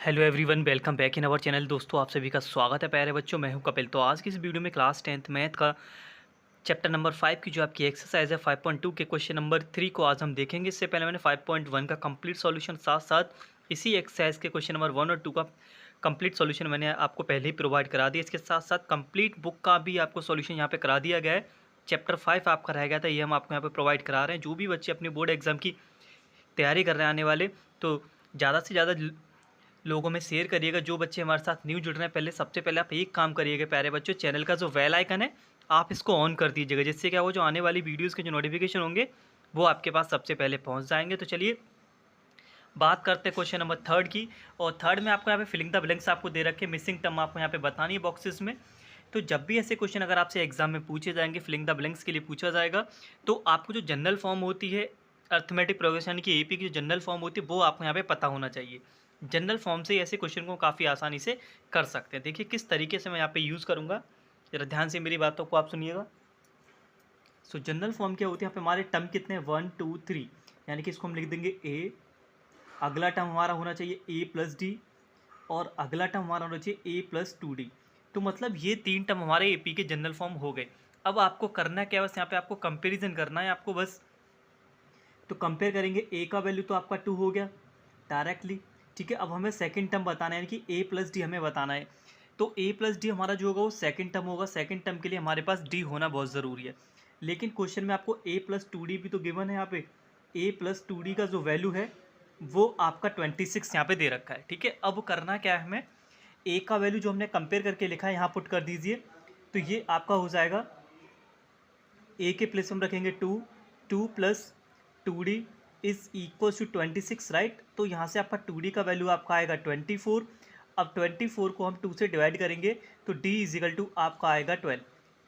Hello everyone, welcome back in our channel. दोस्तों, आप सभी का स्वागत है प्यारे बच्चों। मैं हूं कपिल। तो आज की इस वीडियो में क्लास 10th मैथ का चैप्टर नंबर 5 की जो आपकी एक्सरसाइज है 5.2 के क्वेश्चन नंबर 3 को आज हम देखेंगे। इससे पहले मैंने 5.1 का कंप्लीट सॉल्यूशन साथ साथ इसी एक्सरसाइज के क्वेश्चन नंबर 1 और 2 का कंप्लीट सॉल्यूशन मैंने आपको पहले ही प्रोवाइड करा दिया। इसके साथ साथ कंप्लीट बुक का भी आपको सॉल्यूशन यहाँ पे करा दिया गया है। चैप्टर 5 आपका रह गया था, ये हम आपको यहाँ पे प्रोवाइड करा रहे हैं। जो भी बच्चे अपनी बोर्ड एग्जाम की तैयारी कर रहे हैं आने वाले, तो ज़्यादा से ज़्यादा लोगों में शेयर करिएगा। जो बच्चे हमारे साथ न्यू जुड़ रहे हैं, पहले सबसे पहले आप एक काम करिएगा प्यारे बच्चों, चैनल का जो बेल आइकन है आप इसको ऑन कर दीजिएगा, जिससे क्या हो, जो आने वाली वीडियोज़ के जो नोटिफिकेशन होंगे वो आपके पास सबसे पहले पहुंच जाएंगे। तो चलिए बात करते हैं क्वेश्चन नंबर 3 की। और थर्ड में आपको यहाँ पे फिलिंग द ब्लैंक्स आपको दे रखे, मिसिंग टर्म आपको यहाँ पे बतानी है बॉक्सेस में। तो जब भी ऐसे क्वेश्चन अगर आपसे एग्जाम में पूछे जाएंगे, फिलिंग द ब्लैंक्स के लिए पूछा जाएगा, तो आपको जो जनरल फॉर्म होती है अर्थमेटिक प्रोग्रेशन की, एपी की जो जनरल फॉर्म होती है वो आपको यहाँ पे पता होना चाहिए। जनरल फॉर्म से ऐसे क्वेश्चन को काफ़ी आसानी से कर सकते हैं। देखिए किस तरीके से मैं यहाँ पे यूज़ करूँगा, जरा ध्यान से मेरी बातों को आप सुनिएगा। सो जनरल फॉर्म क्या होती है, यहाँ पे हमारे टर्म कितने हैं, 1 2 3, यानी कि इसको हम लिख देंगे ए। अगला टर्म हमारा होना चाहिए ए प्लस डी, और अगला टर्म हमारा होना चाहिए ए प्लस 2d। तो मतलब ये 3 टर्म हमारे एपी के जनरल फॉर्म हो गए। अब आपको करना क्या है, बस यहाँ पे आपको कंपैरिजन करना है आपको बस। तो कंपेयर करेंगे, ए का वैल्यू तो आपका 2 हो गया डायरेक्टली, ठीक है। अब हमें सेकंड टर्म बताना है, यानी कि ए प्लस डी हमें बताना है। तो ए प्लस डी हमारा जो होगा वो सेकंड टर्म होगा। सेकंड टर्म के लिए हमारे पास डी होना बहुत ज़रूरी है। लेकिन क्वेश्चन में आपको ए प्लस 2d भी तो गिवन है यहाँ पे। ए प्लस 2d का जो वैल्यू है वो आपका 26 यहाँ पे दे रखा है, ठीक है। अब करना क्या है हमें, ए का वैल्यू जो हमने कंपेयर करके लिखा है यहाँ पुट कर दीजिए। तो ये आपका हो जाएगा, ए के प्लेस हम रखेंगे 2, 2 plus 2d is equal to 26, right. तो यहाँ से आपका 2d का वैल्यू आपका आएगा 24। अब 24 को हम 2 से डिवाइड करेंगे तो d इजिकल टू आपका आएगा 12।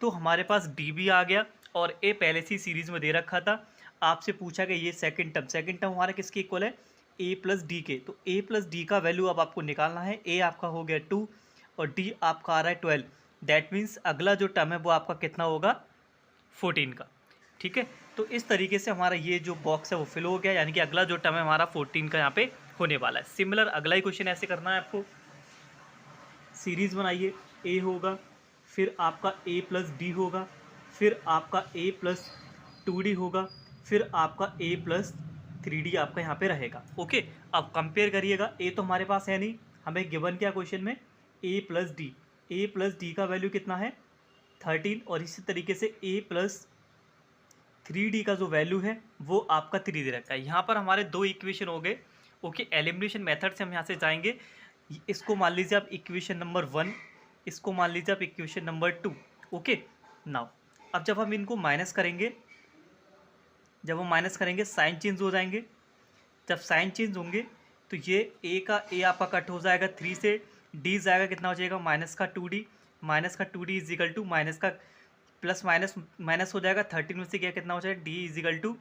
तो हमारे पास d भी आ गया, और a पहले से ही सीरीज में दे रखा था। आपसे पूछा गया ये सेकंड टर्म हमारा किसके इक्वल है, a प्लस डी के। तो a प्लस डी का वैल्यू अब आपको निकालना है। a आपका हो गया 2 और d आपका आ रहा है 12। दैट मीन्स अगला जो टर्म है वो आपका कितना होगा, 14 का, ठीक है। तो इस तरीके से हमारा ये जो बॉक्स है वो फिल हो गया, यानी कि अगला जो टर्म है हमारा 14 का यहाँ पे होने वाला है। सिमिलर अगला ही क्वेश्चन ऐसे करना है आपको। सीरीज बनाइए, ए होगा, फिर आपका ए प्लस डी होगा, फिर आपका ए प्लस 2d होगा, फिर आपका ए प्लस 3d आपका यहाँ पे रहेगा। ओके, अब कंपेयर करिएगा। ए तो हमारे पास है नहीं, हमें गिवन क्या क्वेश्चन में, ए प्लस डी। ए प्लस डी का वैल्यू कितना है, 13, और इसी तरीके से ए प्लस 3d का जो वैल्यू है वो आपका 3 दे रखा है। यहाँ पर हमारे दो इक्वेशन हो गए। ओके, एलिमिनेशन मेथड से हम यहाँ से जाएंगे। इसको मान लीजिए आप इक्वेशन नंबर 1, इसको मान लीजिए आप इक्वेशन नंबर 2। ओके, नाउ अब जब हम इनको माइनस करेंगे, जब हम माइनस करेंगे साइन चेंज हो जाएंगे। जब साइन चेंज होंगे तो ये ए का ए आपका कट हो जाएगा 3 से, डी जाएगा कितना हो जाएगा, माइनस का 2d। माइनस का 2d is equal to minus का प्लस माइनस माइनस हो जाएगा 13 में से, क्या कितना हो जाएगा, D is equal to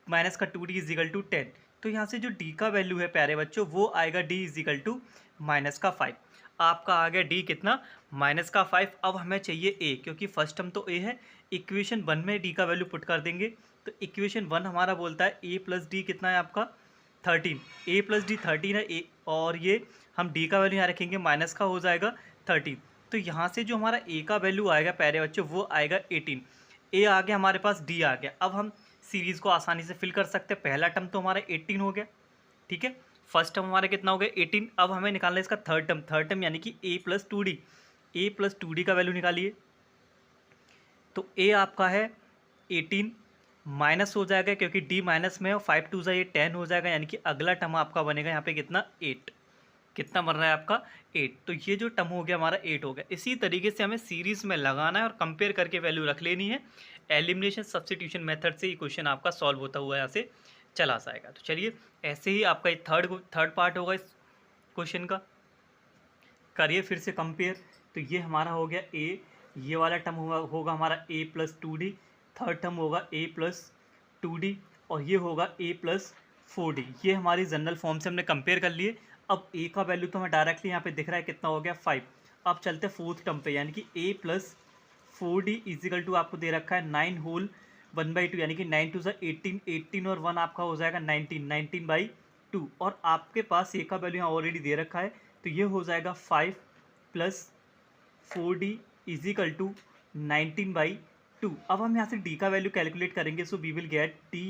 minus का 2d इज इक्वल टू 10। तो यहाँ से जो d का वैल्यू है प्यारे बच्चों वो आएगा d is equal to minus का 5। आपका आ गया d कितना, माइनस का 5। अब हमें चाहिए a, क्योंकि फर्स्ट टर्म तो a है। इक्वेशन 1 में d का वैल्यू पुट कर देंगे। तो इक्वेशन 1 हमारा बोलता है a प्लस डी कितना है आपका 13, a प्लस डी 13 है a, और ये हम d का वैल्यू यहाँ रखेंगे, माइनस का हो जाएगा 13। तो यहाँ से जो हमारा a का वैल्यू आएगा प्यारे बच्चों वो आएगा 18। a आ गया हमारे पास, d आ गया। अब हम सीरीज़ को आसानी से फिल कर सकते हैं। पहला टर्म तो हमारा 18 हो गया, ठीक है। फर्स्ट टर्म हमारा कितना हो गया, 18। अब हमें निकालना है इसका थर्ड टर्म यानी कि a plus 2d। a plus 2d का वैल्यू निकालिए। तो a आपका है 18, माइनस हो जाएगा क्योंकि d माइनस में है, 5 2 ये 10 हो जाएगा, यानी कि अगला टर्म आपका बनेगा यहाँ पे कितना, 8। कितना बन रहा है आपका, 8। तो ये जो टर्म हो गया हमारा 8 हो गया। इसी तरीके से हमें सीरीज़ में लगाना है और कंपेयर करके वैल्यू रख लेनी है। एलिमिनेशन सब्स्टिट्यूशन मेथड से ये क्वेश्चन आपका सॉल्व होता हुआ यहाँ से चला जाएगा। तो चलिए ऐसे ही आपका ये थर्ड पार्ट होगा इस क्वेश्चन का। करिए फिर से कंपेयर। तो ये हमारा हो गया ए, ये वाला टर्म होगा हमारा ए प्लस 2d, थर्ड टर्म होगा ए प्लस 2d, और ये होगा ए प्लस 4d। ये हमारी जनरल फॉर्म से हमने कंपेयर कर लिए। अब ए का वैल्यू तो हमें डायरेक्टली यहाँ पे दिख रहा है, कितना हो गया 5। अब चलते हैं फोर्थ टर्म पे, यानी कि ए प्लस 4d इजिकल टू आपको दे रखा है 9 होल 1/2, यानी कि 9 2 18, 18 और 1 आपका हो जाएगा 19, 19/2। और आपके पास ए का वैल्यू यहाँ ऑलरेडी दे रखा है तो ये हो जाएगा 5 प्लस 4d इजिकल टू 19/2। अब हम यहाँ से d का वैल्यू कैलकुलेट करेंगे, so we will get d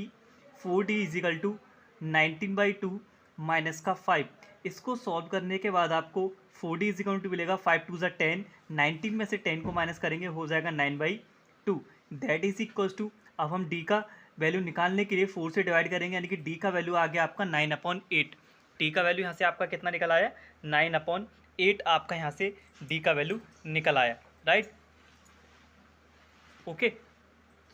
4d is equal to 19/2 minus का 5। इसको सॉल्व करने के बाद आपको 4d इजिकल टू मिलेगा 5 2 10, 19 में से 10 को माइनस करेंगे हो जाएगा 9/2। दैट इज इक्वल्स टू, अब हम d का वैल्यू निकालने के लिए 4 से डिवाइड करेंगे, यानी कि d का वैल्यू आ गया आपका 9/8। d का वैल्यू यहाँ से आपका कितना निकल आया, 9/8 आपका यहाँ से d का वैल्यू निकल आया, राइट। ओके,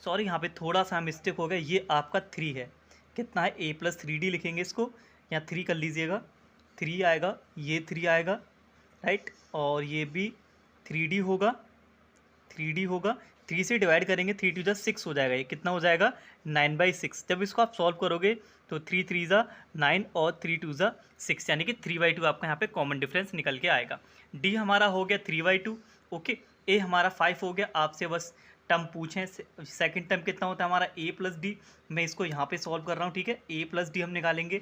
सॉरी यहाँ पे थोड़ा सा मिस्टेक हो गया, ये आपका 3 है। कितना है, a प्लस 3d लिखेंगे इसको, यहाँ 3 कर लीजिएगा, 3 आएगा, ये 3 आएगा, राइट, और ये भी 3d होगा, 3d होगा। 3 से डिवाइड करेंगे, 3 2 6 हो जाएगा, ये कितना हो जाएगा 9/6। जब इसको आप सॉल्व करोगे तो 3 3 9 और 3 2 6, यानी कि 3/2 आपका यहाँ पे कॉमन डिफरेंस निकल के आएगा। d हमारा हो गया 3/2। ओके, a हमारा 5 हो गया। आपसे बस टर्म पूछें, सेकंड टर्म कितना होता है हमारा a प्लस डी। मैं इसको यहाँ पे सॉल्व कर रहा हूँ, ठीक है। a प्लस डी हम निकालेंगे,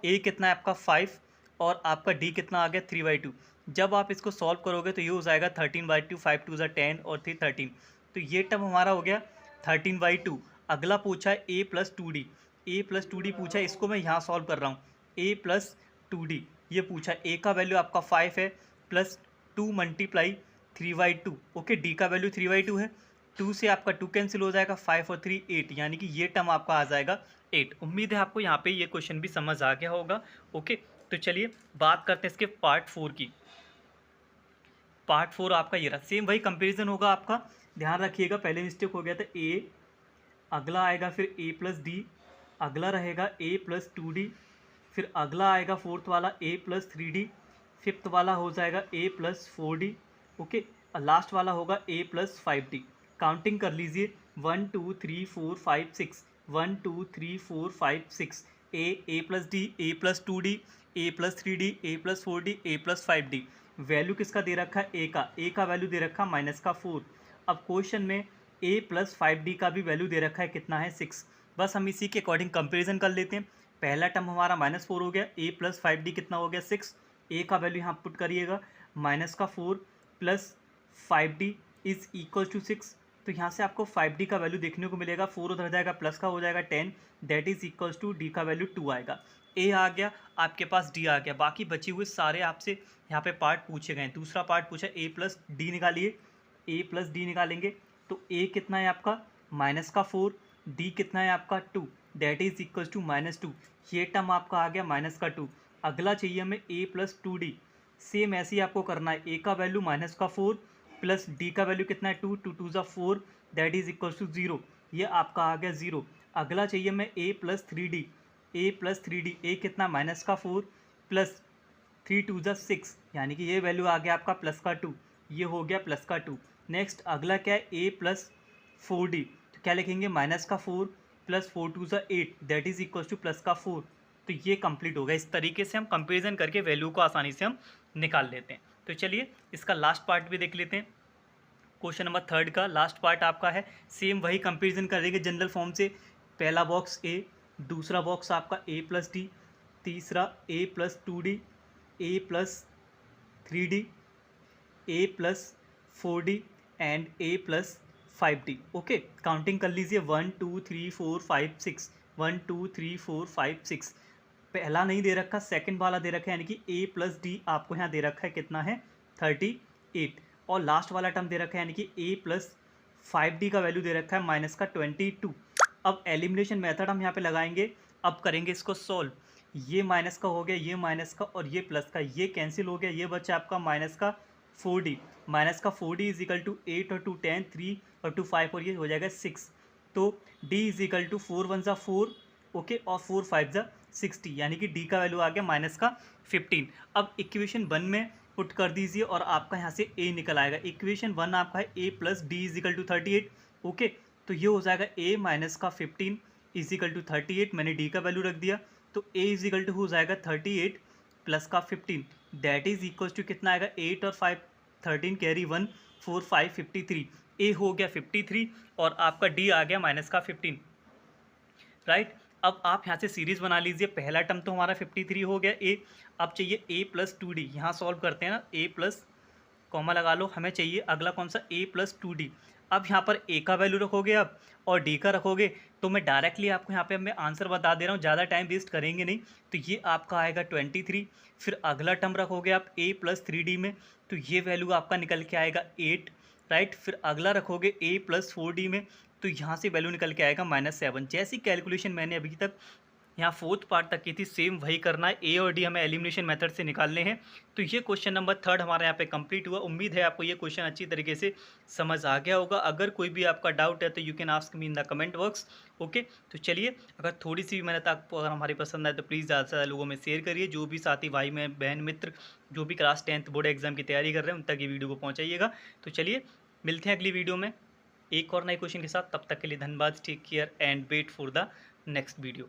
a कितना है आपका 5 और आपका d कितना आ गया 3/2। जब आप इसको सॉल्व करोगे तो ये हो जाएगा 13/2, 5 2 10 और 3 13। तो ये टर्म हमारा हो गया 13/2। अगला पूछा है a plus 2d, a plus 2d पूछा है, इसको मैं यहाँ सॉल्व कर रहा हूँ। a प्लस 2d ये पूछा है, a का वैल्यू आपका 5 है प्लस 2 मल्टीप्लाई 3/2। ओके, d का वैल्यू 3/2 है, 2 से आपका 2 कैंसिल हो जाएगा, 5 और 3 8, यानी कि ये टर्म आपका आ जाएगा 8। उम्मीद है आपको यहाँ पे ये क्वेश्चन भी समझ आ गया होगा। ओके, तो चलिए बात करते हैं इसके पार्ट 4 की। पार्ट 4 आपका ये रहा, सेम वही कंपेरिजन होगा आपका, ध्यान रखिएगा। पहले मिस्टेक हो गया था a, अगला आएगा फिर a प्लस डी, अगला रहेगा a प्लस 2d, फिर अगला आएगा फोर्थ वाला a प्लस 3d, फिफ्थ वाला हो जाएगा a प्लस 4d। ओके, और लास्ट वाला होगा a प्लस 5d। काउंटिंग कर लीजिए, 1 2 3 4 5 6, 1 2 3 4 5 6, a plus D, a plus 2d, a plus 3d, a plus 4d, a plus 5d। Value किसका दे रखा है, a का वैल्यू दे रखा माइनस का 4। अब क्वेश्चन में a प्लस 5d का भी वैल्यू दे रखा है, कितना है 6। बस हम इसी के अकॉर्डिंग कंपेरिजन कर लेते हैं। पहला टर्म हमारा -4 हो गया, a प्लस 5d कितना हो गया 6, a का वैल्यू यहाँ पुट करिएगा माइनस का 4 plus 5d is equal to 6। तो यहाँ से आपको 5d का वैल्यू देखने को मिलेगा, 4 उधर जाएगा, प्लस का हो जाएगा 10, that is equals to d का वैल्यू 2 आएगा। a आ गया, आपके पास d आ गया, बाकी बचे हुए सारे आपसे यहाँ पे पार्ट पूछे गए। दूसरा पार्ट पूछा a प्लस डी निकालिए, a प्लस डी निकालेंगे तो a कितना है आपका माइनस का 4, d कितना है आपका 2, दैट इज इक्वल्स टू -2। ये टर्म आपका आ गया माइनस का 2। अगला चाहिए हमें a प्लस 2d, सेम ऐसे ही आपको करना है, a का वैल्यू माइनस का 4 प्लस d का वैल्यू कितना है 2, 2 2 4, दैट इज इक्वल्स टू 0, ये आपका आ गया 0। अगला चाहिए हमें a plus 3d, a plus 3d, a कितना माइनस का 4 प्लस 3 2 6, यानी कि ये वैल्यू आ गया आपका प्लस का 2, ये हो गया प्लस का 2। नेक्स्ट अगला क्या है, a प्लस 4d, तो क्या लिखेंगे माइनस का 4 plus 4 2 8, that is equals two plus का 4। तो ये कंप्लीट होगा। इस तरीके से हम कंपेरिजन करके वैल्यू को आसानी से हम निकाल लेते हैं। तो चलिए इसका लास्ट पार्ट भी देख लेते हैं। क्वेश्चन नंबर 3 का लास्ट पार्ट आपका है, सेम वही कंपेरिजन करेंगे जनरल फॉर्म से। पहला बॉक्स a, दूसरा बॉक्स आपका a प्लस डी, तीसरा a plus 2d, a plus 3d, a plus 4d and a plus 5d। Okay, counting कर लीजिए, 1 2 3 4 5 6, 1 2 3 4 5 6। पहला नहीं दे रखा, सेकंड वाला दे रखा है, यानी कि a प्लस डी आपको यहाँ दे रखा है, कितना है 38, और लास्ट वाला टर्म दे रखा है, यानी कि a प्लस 5d का वैल्यू दे रखा है माइनस का 22। अब एलिमिनेशन मेथड हम यहाँ पे लगाएंगे, अब करेंगे इसको सॉल्व। ये माइनस का हो गया, ये माइनस का, और ये प्लस का, ये कैंसिल हो गया, ये बचा आपका माइनस का 4d। माइनस का 4d इज इक्वल टू 8 और 2 10, 3 और 2 5, और ये हो जाएगा 6। तो d is equal to 4 1 4, okay, और 4 5 60, यानी कि d का वैल्यू आ गया माइनस का 15। अब इक्वेशन 1 में पुट कर दीजिए और आपका यहाँ से a निकल आएगा। इक्वेशन 1 आपका है a plus D is equal to 38। Okay, तो ये हो जाएगा a माइनस का 15 इज इक्वल टू 38, मैंने d का वैल्यू रख दिया, तो a इज इक्वल टू हो जाएगा 38 प्लस का 15, दैट इज इक्वल टू कितना आएगा 8 और 5 13 कैरी 1 4 5 53। a हो गया 53 और आपका d आ गया माइनस का 15, राइट। अब आप यहाँ से सीरीज़ बना लीजिए। पहला टर्म तो हमारा 53 हो गया ए। अब चाहिए a प्लस 2d। यहाँ सॉल्व करते हैं ना, a प्लस कॉमा लगा लो, हमें चाहिए अगला कौन सा, a प्लस 2d। अब यहाँ पर a का वैल्यू रखोगे आप और d का रखोगे, तो मैं डायरेक्टली आपको यहाँ पे मैं आंसर बता दे रहा हूँ, ज़्यादा टाइम वेस्ट करेंगे नहीं। तो ये आपका आएगा 23। फिर अगला टर्म रखोगे आप a प्लस 3d में, तो ये वैल्यू आपका निकल के आएगा 8, राइट। फिर अगला रखोगे a प्लस 4d में, तो यहाँ से वैल्यू निकल के आएगा -7। जैसी कैलकुलेशन मैंने अभी तक यहाँ फोर्थ पार्ट तक की थी, सेम वही करना है। ए और डी हमें एलिमिनेशन मेथड से निकालने हैं। तो ये क्वेश्चन नंबर 3 हमारा यहाँ पे कंप्लीट हुआ। उम्मीद है आपको ये क्वेश्चन अच्छी तरीके से समझ आ गया होगा। अगर कोई भी आपका डाउट है तो you can ask me in the comment box. Okay, तो चलिए, अगर थोड़ी सी भी मेहनत आपको अगर हमारी पसंद आए तो प्लीज़ ज़्यादा से ज़्यादा लोगों में शेयर करिए। जो भी साथी भाई में बहन मित्र जो भी क्लास 10th बोर्ड एग्जाम की तैयारी कर रहे हैं उन तक ये वीडियो को पहुँचाइएगा। तो चलिए, मिलते हैं अगली वीडियो में एक और नए क्वेश्चन के साथ। तब तक के लिए धन्यवाद। Take care and wait for the next video.